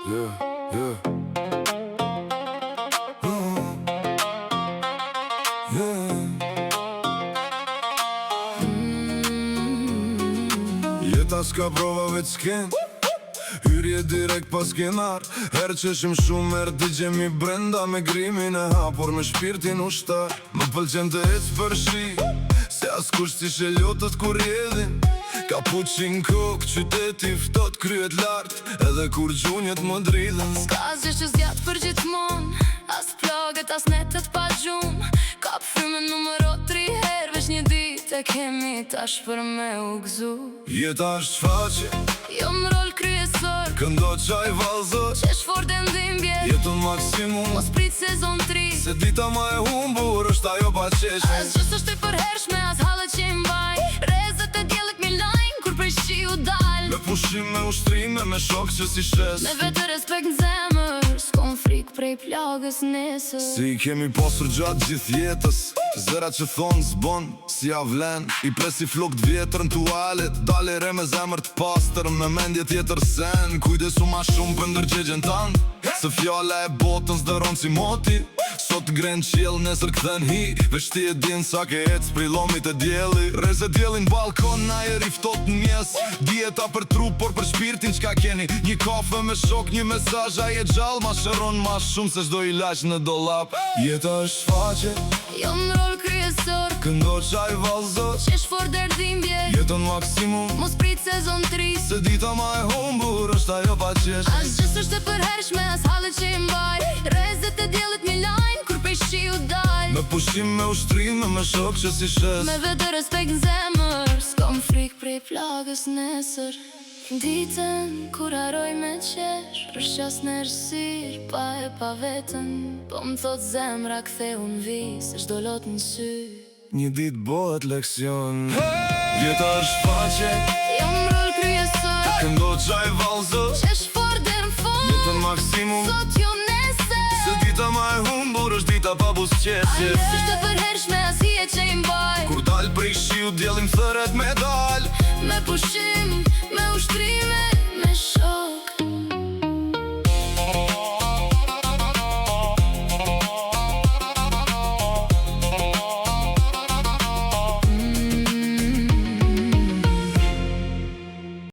Jeta s'ka prova veç s'ken Hyrje direkt pas skenar Herë që shim shumë herë të gjemi brenda Me grimin e hapur me shpirtin ushtar Më pëlqen të ec për shi Se as kush t'ishe lotët kur jedhin Kapuqin kok, qyteti ftot kryet lart Edhe kur gjunjet më dridhen S'ka asgjë që zgjat për gjithmon As plagët, as netet pa gjum Kap fryme numero 3 herë Vesh një dit e kemi tash për me u gzu Jeta është faqe Jo në rol kryesor Këndo qaj valzor Qesh fort e ndimbje Jetën maksimum Mos prit sezon 3 Se dita ma e humbur është ajo pa qeshme Asgjë s'është e përhershme As hallet që i mbaj Rezet e djellit mi lajn Kur prej shi u dal Me pushim, me ushtrime, me shok që si shes Me vetë respekt në zemër S'kom frik prej plagës nesër Si i kemi posur gjatë gjithë jetës Zëra që thonë zbon, si avlen I presi flok t'vjetër në tualet Dale re me zemër t'pastër Me mendje tjetër sen Kujdesu ma shumë për ndërgjegjen tanë Se fjalla e botën s'dëron si moti Sot gren qiel, nesër këthen hi Veshti e din sa ke ec prej lomit e djeli Reze djelin balkon, na e riftot në mjes Dieta për trup, por për shpirtin qka keni Një kafe me shok, një mesazh a je gjall Ma shëron ma shumë se shdo i laq në dolap Jeta është faqe Jo në rol kryesor Këndo qaj valzor Qesh fort e rdimbje Jetën maksimum Mos prit sezon 3 Se dita ma e humbur është ajo pa qesh Asgjë s'është e përhershme As hallet që i mbaj Rezet e djellit mi lajn Kur prej shi u dal Me pushim, me ushtrime, me shok që si shes Me vetë respekt në zemër S'kom frik prej plagës nesër Ditën kur haroj me qesh Për qas në rësir Pa e pa vetën Po më thot zemra kthe unë vi Se shdo lot në sy Një dit bëhet leksion Jeta është faqe Jo më rol kryesor Këndo qaj valzor Qesh fort dhe në fund Jetën maksimum Sot jo nesër Se dita ma e humbur është dita pa busqesje Asgjë s'është e përhershme As hije që i mbaj Kur dal prej shiu djelim thëret me dal Me pushim, me ushtrime